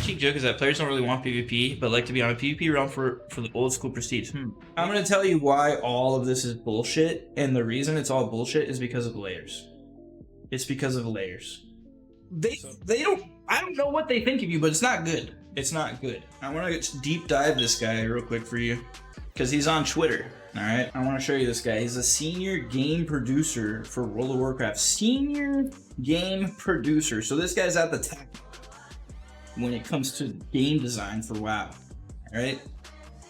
tongue-in-cheek joke is that players don't really want PvP, but like to be on a PvP realm for the old school prestige. I'm gonna tell you why all of this is bullshit, and the reason it's all bullshit is because of layers. It's because of layers. I don't know what they think of you, but it's not good. It's not good. I want to deep dive this guy real quick for you, because he's on Twitter. All right, I want to show you this guy. He's a senior game producer for World of Warcraft. Senior game producer. So this guy's at the top when it comes to game design for WoW. All right.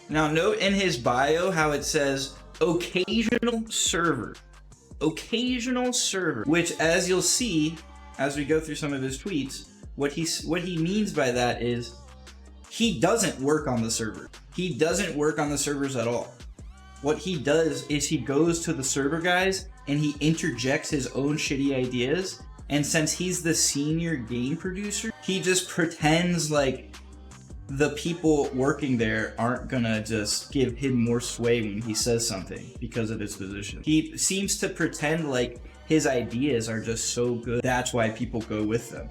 Now note in his bio how it says occasional server. Occasional server, which, as you'll see as we go through some of his tweets, what he means by that is he doesn't work on the server. He doesn't work on the servers at all. What he does is he goes to the server guys and he interjects his own shitty ideas. And since he's the senior game producer, he just pretends like the people working there aren't gonna just give him more sway when he says something because of his position. He seems to pretend like his ideas are just so good. That's why people go with them.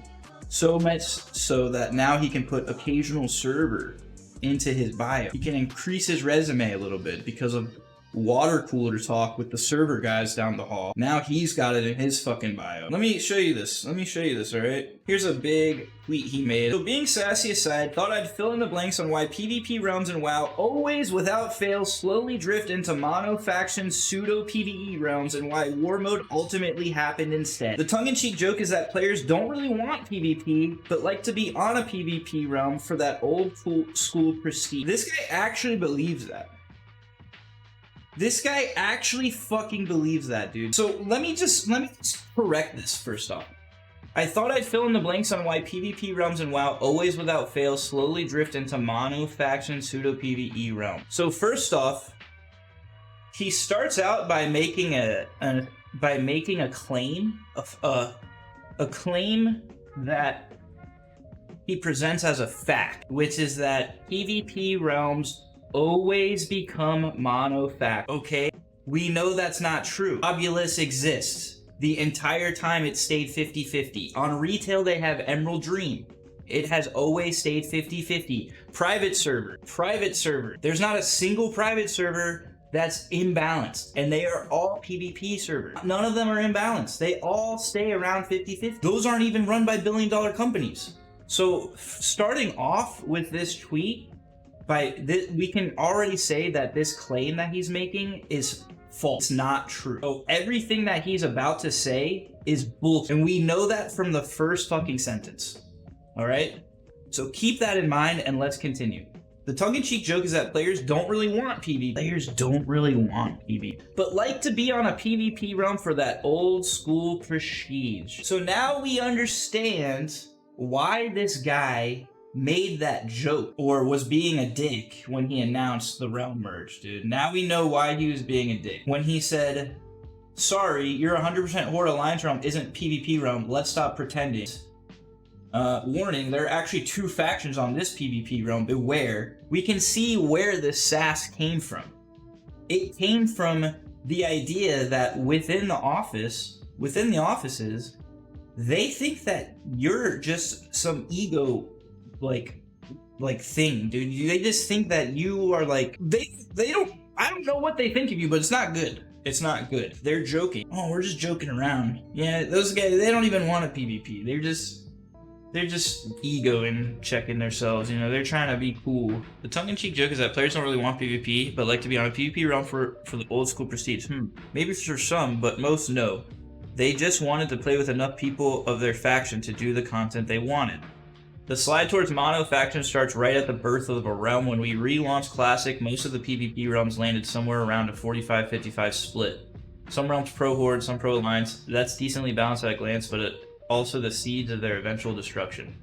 So much so that now he can put occasional server into his bio. He can increase his resume a little bit because of water cooler talk with the server guys down the hall. Now he's got it in his fucking bio. Let me show you this. All right? Here's a big tweet he made. So being sassy aside, thought I'd fill in the blanks on why PvP realms in WoW always without fail slowly drift into mono faction pseudo PvE realms and why war mode ultimately happened instead. The tongue-in-cheek joke is that players don't really want PvP, but like to be on a PvP realm for that old school prestige. This guy actually believes that. This guy actually fucking believes that, dude. So let me just correct this first off. I thought I'd fill in the blanks on why PvP realms in WoW always without fail slowly drift into mono faction pseudo PvE realm. So first off, he starts out by making a claim, a claim that he presents as a fact, which is that PvP realms always become mono fact. Okay, we know that's not true. Obulus exists. The entire time it stayed 50-50. On retail they have Emerald Dream. It has always stayed 50-50. Private server. There's not a single private server that's imbalanced, and they are all PvP servers. None of them are imbalanced. They all stay around 50-50. Those aren't even run by billion-dollar companies. So starting off with this tweet, we can already say that this claim that he's making is false. It's not true. So everything that he's about to say is bullshit. And we know that from the first fucking sentence. All right? So keep that in mind and let's continue. The tongue-in-cheek joke is that players don't really want PvP. Players don't really want PvP, but like to be on a PvP realm for that old school prestige. So now we understand why this guy made that joke or was being a dick when he announced the realm merge, dude. Now we know why he was being a dick. When he said, sorry, your 100% Horde Alliance realm isn't PvP realm, let's stop pretending. Warning, there are actually two factions on this PvP realm, beware. We can see where this sass came from. It came from the idea that within the offices, they think that you're just some ego like thing, dude. They just think that you are like, I don't know what they think of you, but it's not good. It's not good. They're joking. Oh, we're just joking around. Yeah, those guys, they don't even want a PvP. They're just egoing, checking themselves, you know, they're trying to be cool. The tongue-in-cheek joke is that players don't really want PvP, but like to be on a PvP realm for the old school prestige. Maybe for some, but most no. They just wanted to play with enough people of their faction to do the content they wanted. The slide towards mono faction starts right at the birth of a realm. When we relaunched Classic, most of the PvP realms landed somewhere around a 45-55 split. Some realms pro-Horde, some pro-Alliance. That's decently balanced at a glance, but also the seeds of their eventual destruction.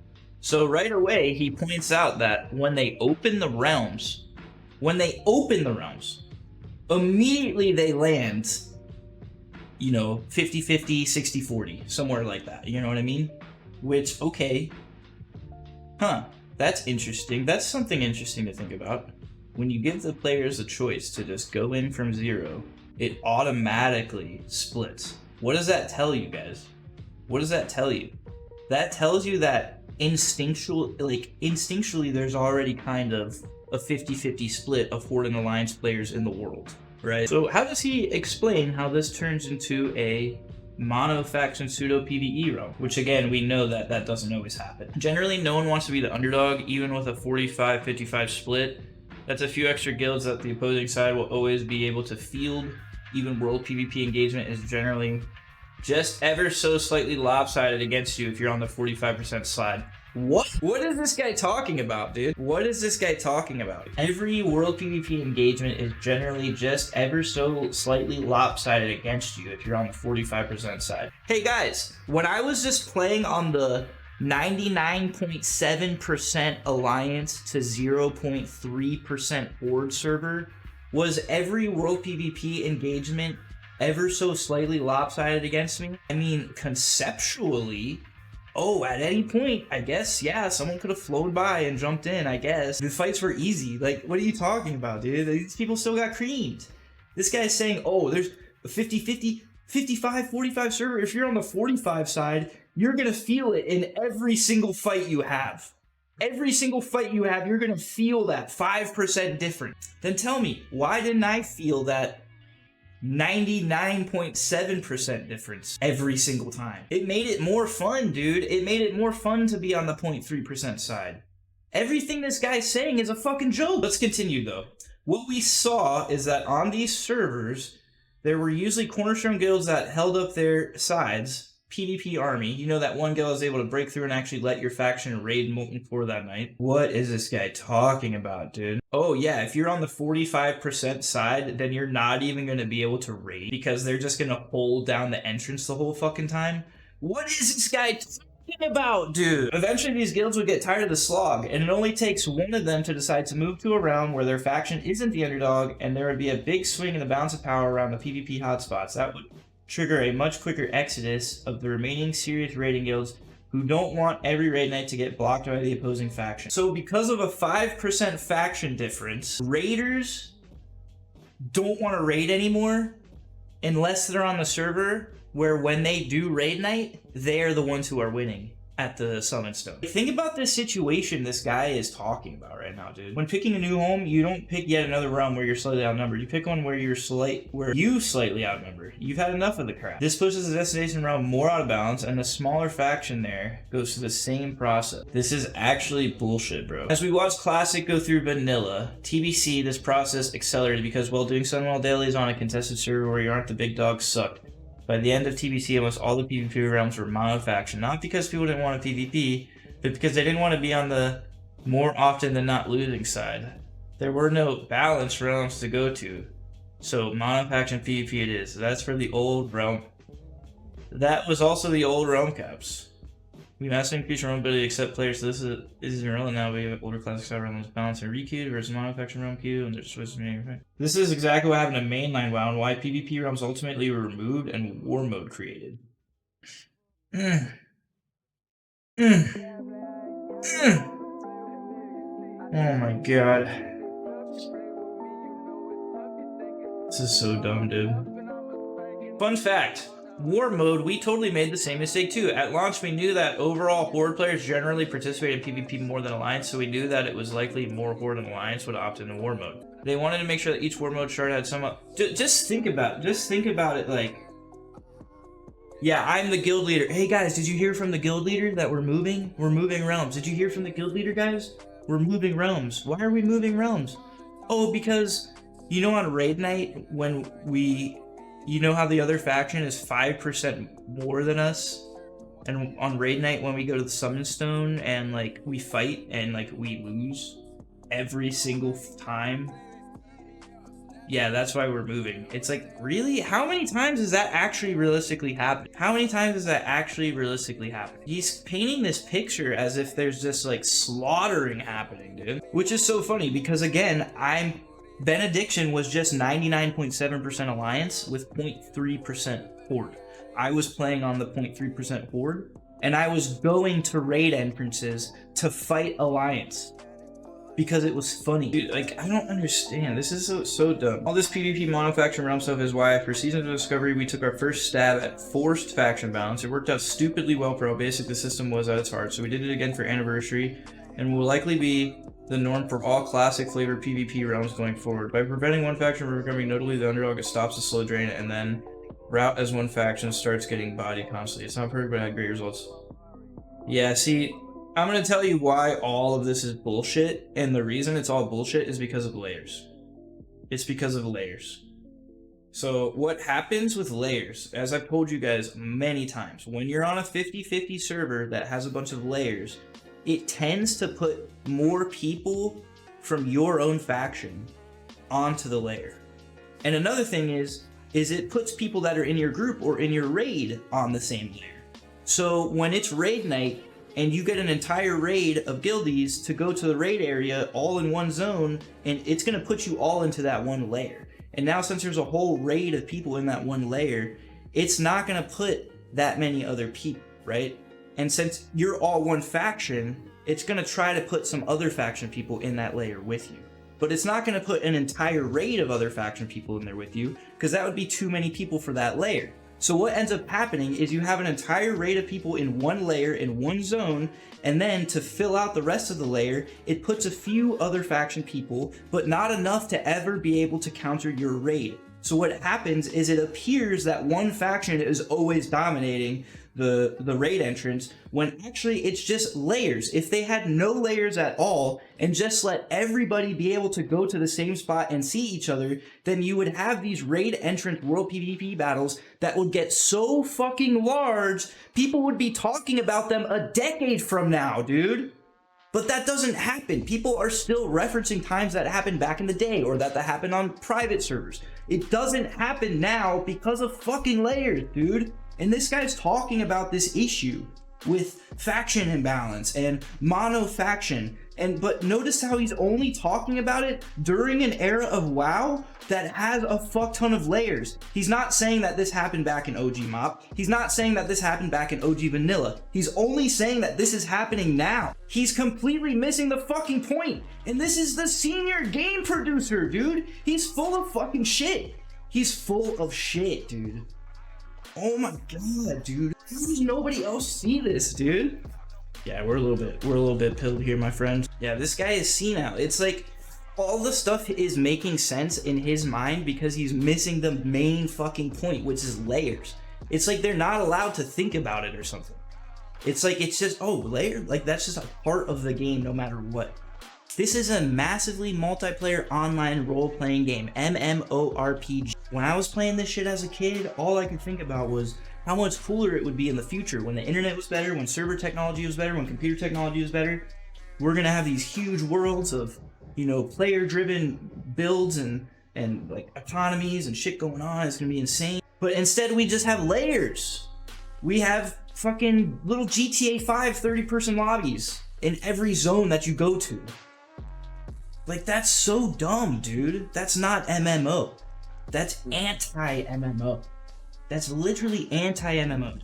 So right away, he points out that when they open the realms, immediately they land, you know, 50-50, 60-40, somewhere like that. You know what I mean? Which, okay. Huh, that's interesting. That's something interesting to think about. When you give the players a choice to just go in from zero, it automatically splits. What does that tell you, guys? What does that tell you? That tells you that instinctually there's already kind of a 50-50 split of Horde and Alliance players in the world, right? So how does he explain how this turns into a mono-faction pseudo-PvE realm? Which again, we know that that doesn't always happen. Generally, no one wants to be the underdog, even with a 45-55 split. That's a few extra guilds that the opposing side will always be able to field. Even world PvP engagement is generally just ever so slightly lopsided against you if you're on the 45% side. What is this guy talking about, dude? What is this guy talking about? Every world PvP engagement is generally just ever so slightly lopsided against you if you're on the 45% side. Hey guys, when I was just playing on the 99.7% Alliance to 0.3% Horde server, was every world PvP engagement ever so slightly lopsided against me? I mean, conceptually, at any point, I guess, yeah, someone could have flown by and jumped in, I guess. The fights were easy. Like, what are you talking about, dude? These people still got creamed. This guy's saying, there's a 50-50, 55-45 server. If you're on the 45 side, you're going to feel it in every single fight you have. Every single fight you have, you're going to feel that 5% difference. Then tell me, why didn't I feel that 99.7% difference every single time? It made it more fun, dude. It made it more fun to be on the 0.3% side. Everything this guy's saying is a fucking joke. Let's continue, though. What we saw is that on these servers, there were usually cornerstone guilds that held up their sides. PvP army, you know that one guild is able to break through and actually let your faction raid Molten Core that night. What is this guy talking about, dude? Oh yeah, if you're on the 45% side, then you're not even going to be able to raid because they're just going to hold down the entrance the whole fucking time. What is this guy talking about, dude? Eventually these guilds would get tired of the slog, and it only takes one of them to decide to move to a realm where their faction isn't the underdog, and there would be a big swing in the balance of power around the PvP hotspots. That would trigger a much quicker exodus of the remaining serious raiding guilds who don't want every raid night to get blocked by the opposing faction. So because of a 5% faction difference, raiders don't want to raid anymore unless they're on the server where when they do raid night, they're the ones who are winning at the summon stone. Think about this situation this guy is talking about right now, dude. When picking a new home, you don't pick yet another realm where you're slightly outnumbered. You pick one where you slightly outnumber. You've had enough of the crap. This pushes the destination realm more out of balance, and the smaller faction there goes through the same process. This is actually bullshit, bro. As we watch Classic go through vanilla, TBC, this process accelerated because while doing Sunwell dailies on a contested server where you aren't the big dogs sucked. By the end of TBC, almost all the PvP realms were mono-faction, not because people didn't want to PvP, but because they didn't want to be on the more often than not losing side. There were no balanced realms to go to, so mono-faction PvP it is. That's for the old realm. That was also the old realm caps. We massively increased realm ability to accept players, so this is irrelevant now. We have older classic style realms balanced and requeued versus mono-faction realm queue, and there's switches. This is exactly what happened to mainline WoW and why PvP realms ultimately were removed and war mode created. Oh my god. This is so dumb, dude. Fun fact. War mode, we totally made the same mistake too. At launch, we knew that overall Horde players generally participate in PvP more than Alliance, so we knew that it was likely more Horde and Alliance would opt into War mode. They wanted to make sure that each War mode chart had some... Just think about it like... Yeah, I'm the guild leader. Hey guys, did you hear from the guild leader that we're moving? We're moving realms. Did you hear from the guild leader, guys? We're moving realms. Why are we moving realms? Oh, because, you know, on raid night, when we... You know how the other faction is 5% more than us? And on raid night when we go to the summon stone and like we fight and like we lose every single time? Yeah, that's why we're moving. It's like, really? How many times does that actually realistically happen? How many times does that actually realistically happen? He's painting this picture as if there's just like slaughtering happening, dude. Which is so funny because again, Benediction was just 99.7% Alliance with 0.3% Horde. I was playing on the 0.3% Horde, and I was going to raid entrances to fight Alliance. because it was funny. Dude, like, I don't understand. This is so dumb. All this PvP mono-faction realm stuff is why, for Seasons of Discovery, we took our first stab at forced faction balance. It worked out stupidly well for how basic the system was at its heart, so we did it again for Anniversary, and will likely be the norm for all classic flavored PvP realms going forward. By preventing one faction from becoming notably the underdog, it stops the slow drain, and then route as one faction starts getting bodied constantly. It's not perfect, but it had great results. Yeah, see, I'm going to tell you why all of this is bullshit, and the reason it's all bullshit is because of layers. It's because of layers. So what happens with layers, as I've told you guys many times, when you're on a 50-50 server that has a bunch of layers, it tends to put more people from your own faction onto the layer. And another thing is it puts people that are in your group or in your raid on the same layer. So when it's raid night, and you get an entire raid of guildies to go to the raid area all in one zone, and it's going to put you all into that one layer. And now since there's a whole raid of people in that one layer, it's not going to put that many other people, right? And since you're all one faction, it's going to try to put some other faction people in that layer with you. But it's not going to put an entire raid of other faction people in there with you, because that would be too many people for that layer. So what ends up happening is you have an entire raid of people in one layer, in one zone, and then to fill out the rest of the layer, it puts a few other faction people, but not enough to ever be able to counter your raid. So what happens is it appears that one faction is always dominating the raid entrance, when actually it's just layers. If they had no layers at all and just let everybody be able to go to the same spot and see each other, then you would have these raid entrance world PvP battles that would get so fucking large, people would be talking about them a decade from now, dude. But that doesn't happen. People are still referencing times that happened back in the day, or that happened on private servers. It doesn't happen now because of fucking layers, dude. And this guy's talking about this issue with faction imbalance and mono faction. But notice how he's only talking about it during an era of WoW that has a fuck ton of layers. He's not saying that this happened back in OG MoP. He's not saying that this happened back in OG Vanilla. He's only saying that this is happening now. He's completely missing the fucking point. And this is the senior game producer, dude. He's full of fucking shit. He's full of shit, dude. Oh my god, dude. How does nobody else see this, dude? Yeah, we're a little bit pilled here, my friend. Yeah, this guy is senile. It's like all the stuff is making sense in his mind because he's missing the main fucking point, which is layers. It's like they're not allowed to think about it or something. It's like, it's just, oh, layer? Like, that's just a part of the game no matter what. This is a massively multiplayer online role-playing game, MMORPG. When I was playing this shit as a kid, all I could think about was how much cooler it would be in the future when the internet was better, when server technology was better, when computer technology was better. We're gonna have these huge worlds of, you know, player-driven builds and like economies and shit going on. It's gonna be insane. But instead we just have layers. We have fucking little GTA 5 30-person lobbies in every zone that you go to. Like, that's so dumb, dude. That's not MMO. That's anti-MMO. That's literally anti-MMO.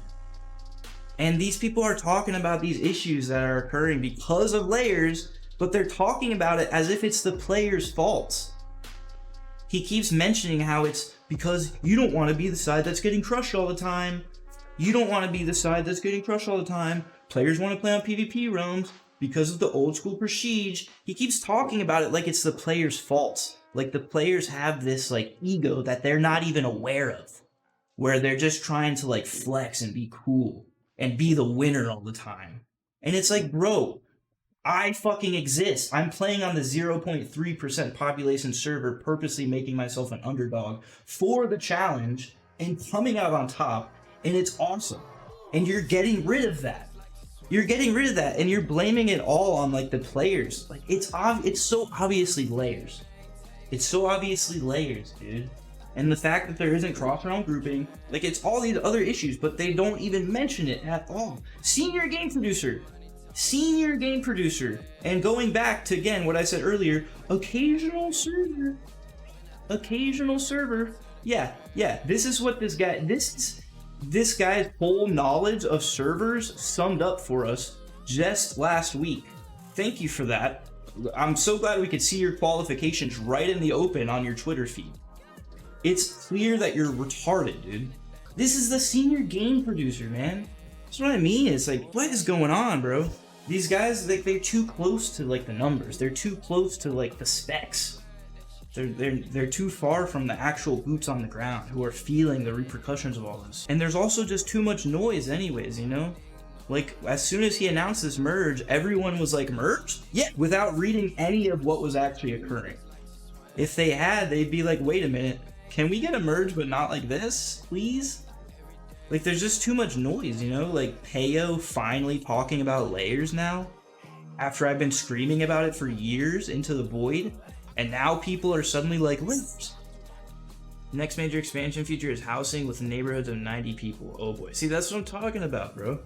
And these people are talking about these issues that are occurring because of layers, but they're talking about it as if it's the player's fault. He keeps mentioning how it's because you don't want to be the side that's getting crushed all the time. You don't want to be the side that's getting crushed all the time. Players want to play on PvP realms because of the old school prestige. He keeps talking about it like it's the player's fault. Like the players have this like ego that they're not even aware of, where they're just trying to like flex and be cool and be the winner all the time. And it's like, bro, I fucking exist. I'm playing on the 0.3% population server, purposely making myself an underdog for the challenge and coming out on top, and it's awesome. And you're getting rid of that. You're getting rid of that, and you're blaming it all on like the players. Like it's so obviously layers. It's so obviously layers, dude. And the fact that there isn't cross-realm grouping, like it's all these other issues, but they don't even mention it at all. Senior game producer. And going back to, again, what I said earlier, occasional server. Yeah, this is what this guy's whole knowledge of servers summed up for us just last week. Thank you for that. I'm so glad we could see your qualifications right in the open on your Twitter feed. It's clear that you're retarded, dude. This is the senior game producer, man. That's what I mean. It's like, what is going on, bro? These guys, they're too close to like the numbers. They're too close to like the specs. They're too far from the actual boots on the ground who are feeling the repercussions of all this. And there's also just too much noise anyways, you know? Like, as soon as he announced this merge, everyone was like, merge? Yeah, without reading any of what was actually occurring. If they had, they'd be like, wait a minute, can we get a merge but not like this, please? Like, there's just too much noise, you know? Like, Payo finally talking about layers now, after I've been screaming about it for years into the void, and now people are suddenly like, layers. Next major expansion feature is housing with neighborhoods of 90 people. Oh boy. See, that's what I'm talking about, bro.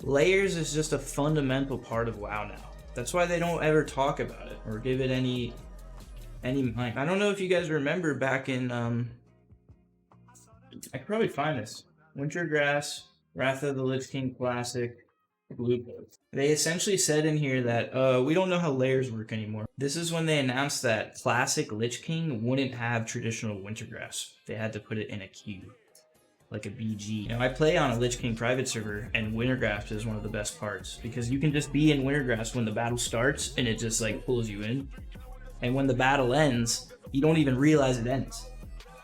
Layers is just a fundamental part of WoW now. That's why they don't ever talk about it or give it any mind. I don't know if you guys remember back in I could probably find this. Wintergrass, Wrath of the Lich King Classic, Blueprint. They essentially said in here that we don't know how layers work anymore. This is when they announced that Classic Lich King wouldn't have traditional Wintergrass. They had to put it in a queue, like a BG. Now I play on a Lich King private server, and Wintergrass is one of the best parts because you can just be in Wintergrass when the battle starts and it just like pulls you in. And when the battle ends, you don't even realize it ends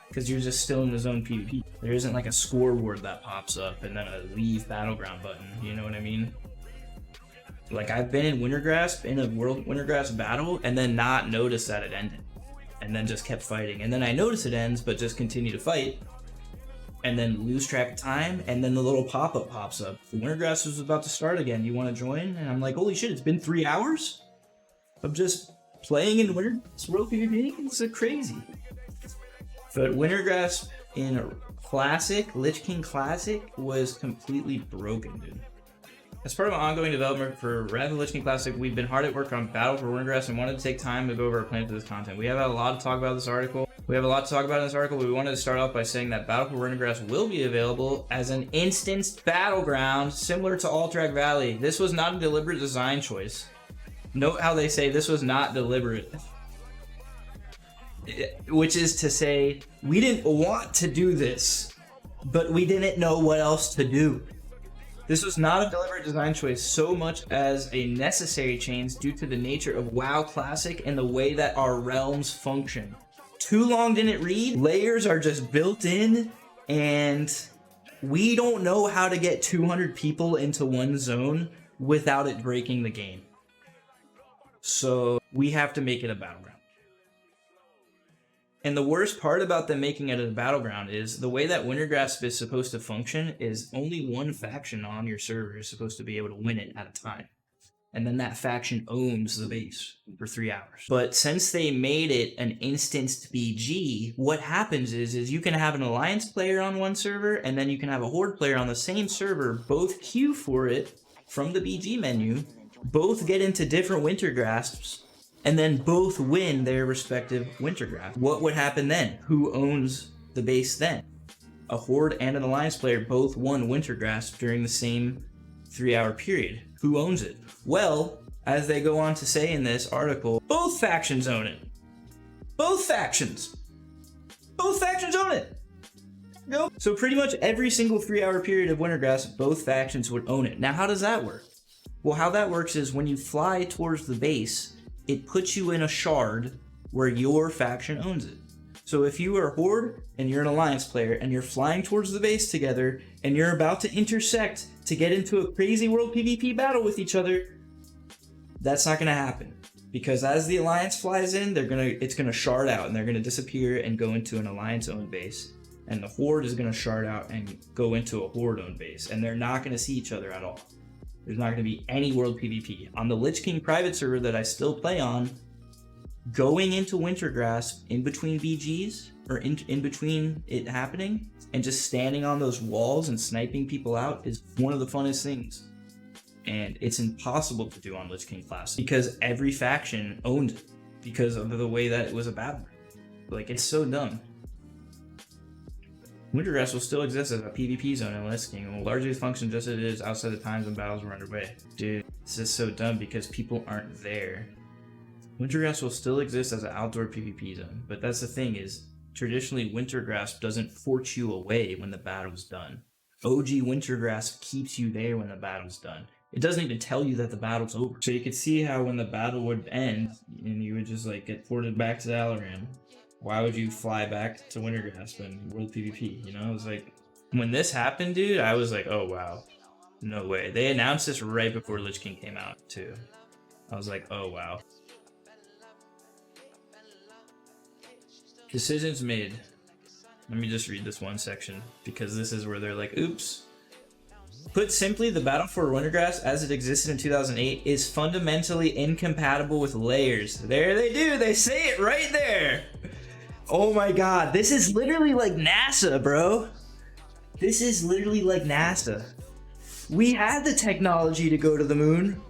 because you're just still in the zone PvP. There isn't like a scoreboard that pops up and then a leave battleground button, you know what I mean? Like, I've been in Wintergrass, in a World Wintergrass battle, and then not noticed that it ended. And then just kept fighting. And then I notice it ends, but just continue to fight. And then lose track of time, and then the little pop-up pops up. The Wintergrass is about to start again. You want to join? And I'm like, holy shit, it's been 3 hours of just playing in Wintergrass World PvP? It's crazy. But Wintergrass in a Classic, Lich King Classic, was completely broken, dude. As part of my ongoing development for Wrath of the Lich King Classic, we've been hard at work on Battle for Wintergrass and wanted to take time to go over our plan for this content. We have had a lot to talk about in this article, but we wanted to start off by saying that Battle for Wintergrass will be available as an instanced battleground similar to Alterac Valley. This was not a deliberate design choice. Note how they say this was not deliberate. Which is to say, we didn't want to do this, but we didn't know what else to do. This was not a deliberate design choice so much as a necessary change due to the nature of WoW Classic and the way that our realms function. Too long didn't read. Layers are just built in, and we don't know how to get 200 people into one zone without it breaking the game. So we have to make it a battleground. And the worst part about them making it a battleground is the way that Wintergrass is supposed to function is only one faction on your server is supposed to be able to win it at a time. And then that faction owns the base for 3 hours. But since they made it an instanced BG, what happens is you can have an alliance player on one server and then you can have a horde player on the same server, both queue for it from the BG menu, both get into different Wintergrasps, and then both win their respective Wintergrasp. What would happen then? Who owns the base then? A Horde and an Alliance player both won Wintergrasp during the same 3-hour period. Who owns it? Well, as they go on to say in this article, both factions own it. Both factions. Both factions own it. Nope. So pretty much every single 3-hour period of Wintergrasp, both factions would own it. Now, how does that work? Well, how that works is when you fly towards the base, it puts you in a shard where your faction owns it. So if you are a Horde and you're an Alliance player and you're flying towards the base together and you're about to intersect to get into a crazy world PvP battle with each other, that's not going to happen. Because as the Alliance flies in, it's going to shard out and they're going to disappear and go into an Alliance-owned base. And the Horde is going to shard out and go into a Horde-owned base. And they're not going to see each other at all. There's not going to be any world PvP. On the Lich King private server that I still play on, going into Wintergrasp in between BGs, or in between it happening, and just standing on those walls and sniping people out is one of the funnest things. And it's impossible to do on Lich King Classic because every faction owned it because of the way that it was a battle. Like, it's so dumb. Wintergrass will still exist as a PvP zone in Lich King and will largely function just as it is outside the times when battles were underway. Dude, this is so dumb because people aren't there. Wintergrass will still exist as an outdoor PvP zone, but that's the thing is, traditionally Wintergrass doesn't force you away when the battle's done. OG Wintergrass keeps you there when the battle's done. It doesn't even tell you that the battle's over. So you could see how when the battle would end, and you would just like get ported back to Alaran, why would you fly back to Wintergrass when World PvP, you know? It was like, when this happened, dude, I was like, oh wow, no way. They announced this right before Lich King came out, too. I was like, oh wow. Decisions made. Let me just read this one section, because this is where they're like, oops. Put simply, the battle for Wintergrass as it existed in 2008 is fundamentally incompatible with layers. There they do, they say it right there. Oh my god, this is literally like NASA, bro. This is literally like NASA. We had the technology to go to the moon,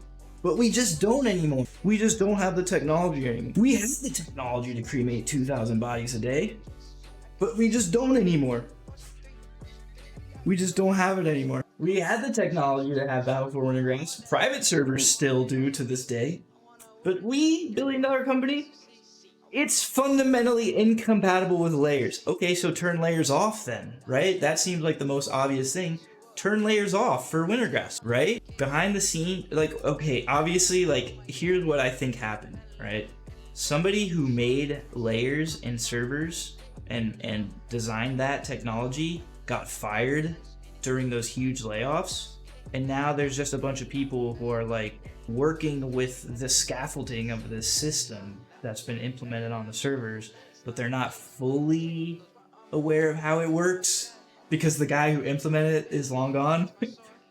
but we just don't anymore. We just don't have the technology anymore. We have the technology to cremate 2,000 bodies a day, but we just don't anymore. We just don't have it anymore. We had the technology to have Battle for Wintergrass. Private servers still do to this day. But we, billion-dollar company, it's fundamentally incompatible with layers. Okay, so turn layers off then, right? That seems like the most obvious thing. Turn layers off for Wintergrass, right? Behind the scene, like, okay, obviously, like, here's what I think happened, right? Somebody who made layers and servers and designed that technology got fired during those huge layoffs, and now there's just a bunch of people who are like working with the scaffolding of this system that's been implemented on the servers, but they're not fully aware of how it works because the guy who implemented it is long gone.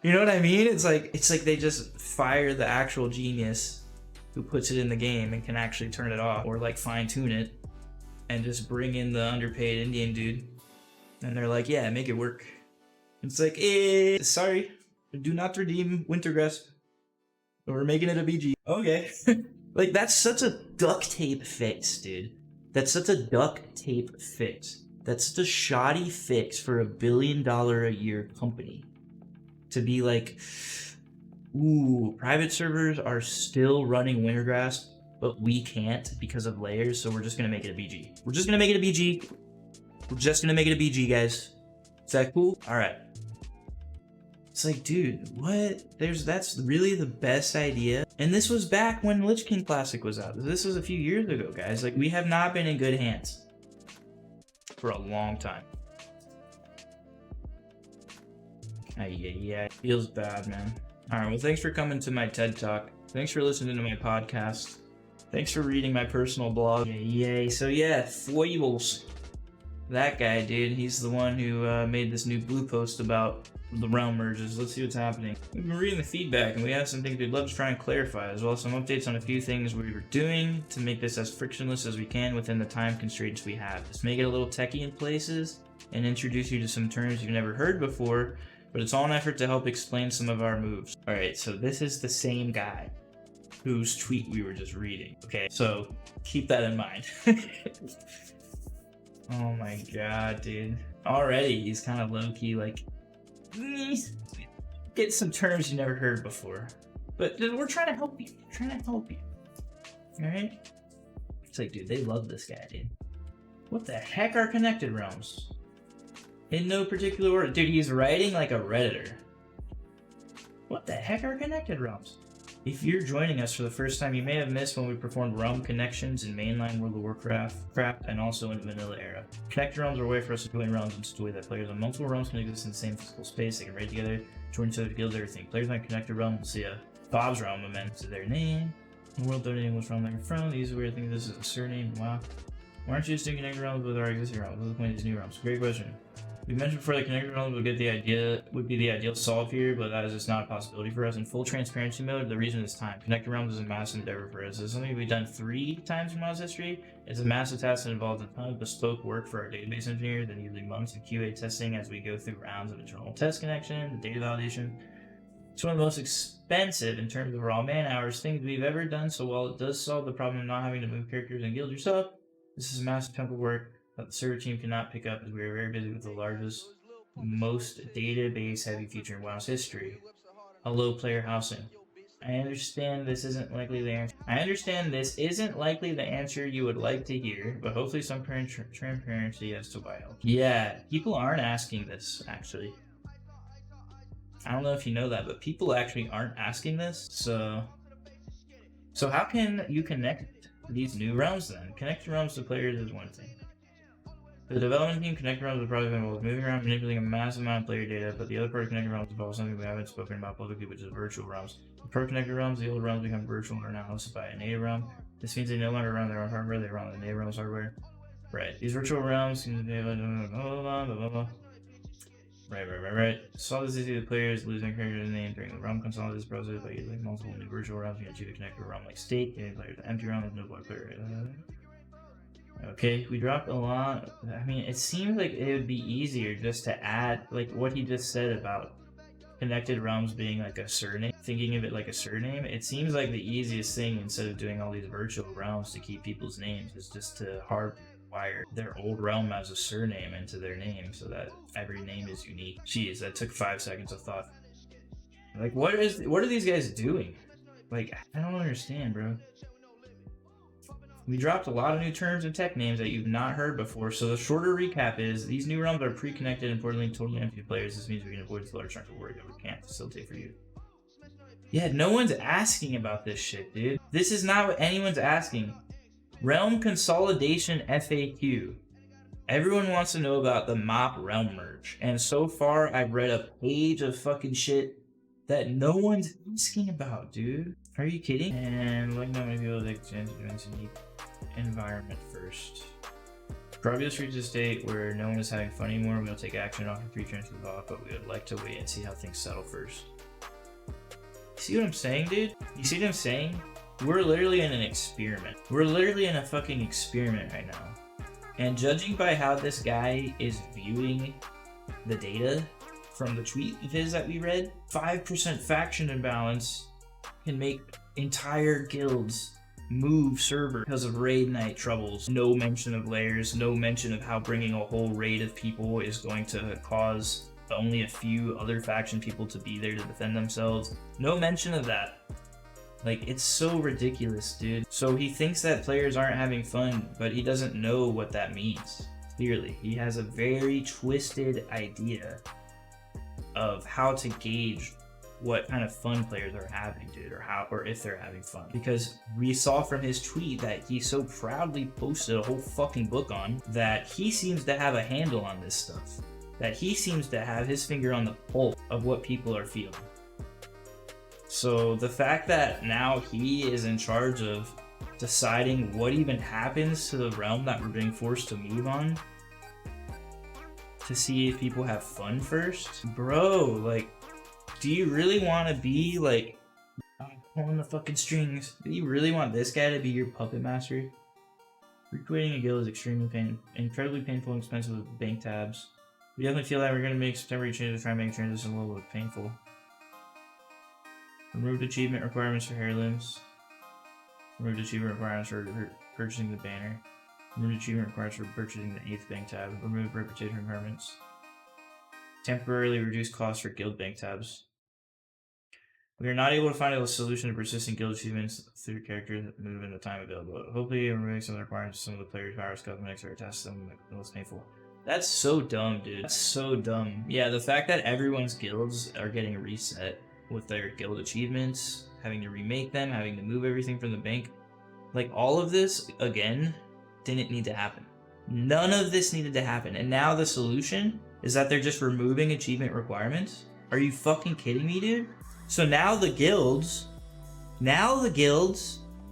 You know what I mean? It's like they just fire the actual genius who puts it in the game and can actually turn it off or like fine tune it, and just bring in the underpaid Indian dude, and they're like, yeah, make it work. It's like, sorry, do not redeem Wintergrass. We're making it a BG. Okay. Like, that's such a duct tape fix, dude. That's such a duct tape fix. That's such a shoddy fix for $1 billion a year company. To be like, ooh, private servers are still running Wintergrass, but we can't because of layers, so we're just gonna make it a BG. We're just gonna make it a BG. We're just gonna make it a BG, guys. Is that cool? Alright. It's like, dude, what? That's really the best idea? And this was back when Lich King Classic was out. This was a few years ago, guys. Like, we have not been in good hands for a long time. Yeah, feels bad, man. Alright, well, thanks for coming to my TED Talk. Thanks for listening to my podcast. Thanks for reading my personal blog. Yay. So yeah, foibles. That guy, dude, he's the one who made this new blue post about the realm merges. Let's see what's happening. We've been reading the feedback, and we have some things we'd love to try and clarify, as well as some updates on a few things we were doing to make this as frictionless as we can within the time constraints we have. Just make it a little techie in places, and introduce you to some terms you've never heard before, but it's all an effort to help explain some of our moves. Alright, so this is the same guy whose tweet we were just reading. Okay, so keep that in mind. Oh my god, dude. Already, he's kind of low-key, like, get some terms you never heard before. But we're trying to help you. We're trying to help you. Alright? It's like, dude, they love this guy, dude. What the heck are connected realms? In no particular order. Dude, he's writing like a Redditor. What the heck are connected realms? If you're joining us for the first time, you may have missed when we performed realm connections in mainline World of Warcraft and also in vanilla era. Connected realms are a way for us to join realms in such a way that players on multiple realms can exist in the same physical space. They can raid together, join each other, guilds, everything. Players on connected realm will see a Bob's realm amends to their name. The world donating which realm they're from. These are weird things. This is a surname. Wow. Why aren't you just doing connected realms with our existing realms? What's the point of these new realms? Great question. We mentioned before that connected realms would be the ideal solve here, but that is just not a possibility for us. In full transparency mode, the reason is time. Connected realms is a massive endeavor for us. It's something we've done 3 times in mod's history. It's a massive task that involves a ton of bespoke work for our database engineers and usually months of QA testing as we go through rounds of internal test connection, data validation. It's one of the most expensive in terms of raw man hours things we've ever done, so while it does solve the problem of not having to move characters and guild yourself, this is a massive chunk of work that the server team cannot pick up as we are very busy with the largest, most database heavy feature in WoW's history. A low player housing. I understand this isn't likely the answer. I understand this isn't likely the answer you would like to hear, but hopefully some transparency as to why helps. Yeah, people aren't asking this, actually. I don't know if you know that, but people actually aren't asking this. So how can you connect these new realms then? Connecting realms to players is one thing. The development team connecting realms will probably involve moving around, manipulating a massive amount of player data, but the other part of connecting realms involves something we haven't spoken about publicly, which is virtual realms. The pro-connected realms, the old realms become virtual and are now hosted by a native realm. This means they no longer run their own hardware, they run the native realm's hardware. Right. These virtual realms can Right. Solve this issue, the players lose their character name during the realm consolidation process by using multiple new virtual realms. You can choose to connect to a realm like state, giving players the empty realm with no block player. Okay, we dropped a lot. I mean, it seems like it would be easier just to add, like what he just said about connected realms being like a surname, thinking of it like a surname. It seems like the easiest thing instead of doing all these virtual realms to keep people's names is just to hardwire their old realm as a surname into their name so that every name is unique. Jeez, that took 5 seconds of thought. Like, what are these guys doing? Like, I don't understand, bro. We dropped a lot of new terms and tech names that you've not heard before, so the shorter recap is, these new realms are pre-connected and importantly totally empty to players. This means we can avoid this large chunk of work that we can't facilitate for you. Yeah, no one's asking about this shit, dude. This is not what anyone's asking. Realm consolidation FAQ. Everyone wants to know about the MoP realm merge, and so far I've read a page of fucking shit that no one's asking about, dude. Are you kidding? And like not many people that exchange unique environment first. Probably just reach a state where no one is having fun anymore. We'll take action off and pre-transfer off, but we would like to wait and see how things settle first. See what I'm saying, dude? You see what I'm saying? We're literally in an experiment. We're literally in a fucking experiment right now. And judging by how this guy is viewing the data from the tweet of his that we read, 5% faction imbalance can make entire guilds move server because of raid night troubles. No mention of layers, no mention of how bringing a whole raid of people is going to cause only a few other faction people to be there to defend themselves. No mention of that. Like, it's so ridiculous, dude. So he thinks that players aren't having fun, but he doesn't know what that means. Clearly, he has a very twisted idea of how to gauge what kind of fun players are having, dude, or if they're having fun. Because we saw from his tweet that he so proudly posted a whole fucking book on that he seems to have a handle on this stuff. That he seems to have his finger on the pulse of what people are feeling. So the fact that now he is in charge of deciding what even happens to the realm that we're being forced to move on to see if people have fun first, bro, like, do you really want to be like, I'm pulling the fucking strings? Do you really want this guy to be your puppet master? Recreating a guild is incredibly painful and expensive with bank tabs. We definitely feel that we're going to make some temporary changes to try and make transition a little bit painful. Removed achievement requirements for heirlooms. Removed achievement requirements for purchasing the banner. Removed achievement requirements for purchasing the 8th bank tab. Removed reputation requirements. Temporarily reduced costs for guild bank tabs. We are not able to find a solution to persistent guild achievements through characters that move in the time available. Hopefully, removing some of the requirements of some of the players' powers cosmetics or tests them the most painful. That's so dumb, dude. That's so dumb. Yeah, the fact that everyone's guilds are getting reset with their guild achievements, having to remake them, having to move everything from the bank. Like, all of this, again, didn't need to happen. None of this needed to happen. And now the solution is that they're just removing achievement requirements? Are you fucking kidding me, dude? So now the guilds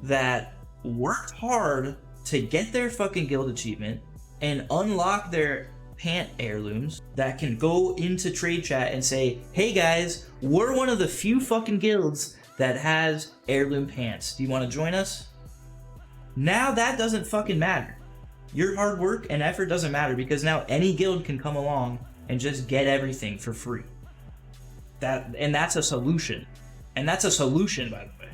that worked hard to get their fucking guild achievement and unlock their pant heirlooms that can go into trade chat and say, hey guys, we're one of the few fucking guilds that has heirloom pants. Do you want to join us? Now that doesn't fucking matter. Your hard work and effort doesn't matter because now any guild can come along and just get everything for free. That's a solution. And that's a solution, by the way.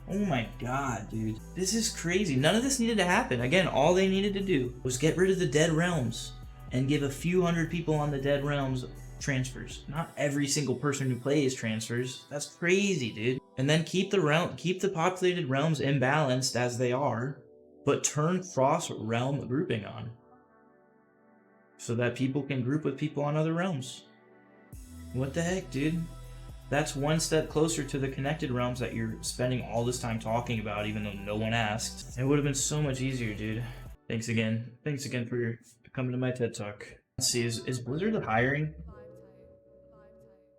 Oh my god, dude. This is crazy. None of this needed to happen. Again, all they needed to do was get rid of the dead realms and give a few hundred people on the dead realms transfers. Not every single person who plays transfers. That's crazy, dude. And then keep the populated realms imbalanced as they are, but turn cross-realm grouping on. So that people can group with people on other realms. What the heck, dude? That's one step closer to the connected realms that you're spending all this time talking about, even though no one asked. It would have been so much easier, dude. Thanks again. Thanks again for coming to my TED Talk. Let's see, is Blizzard hiring?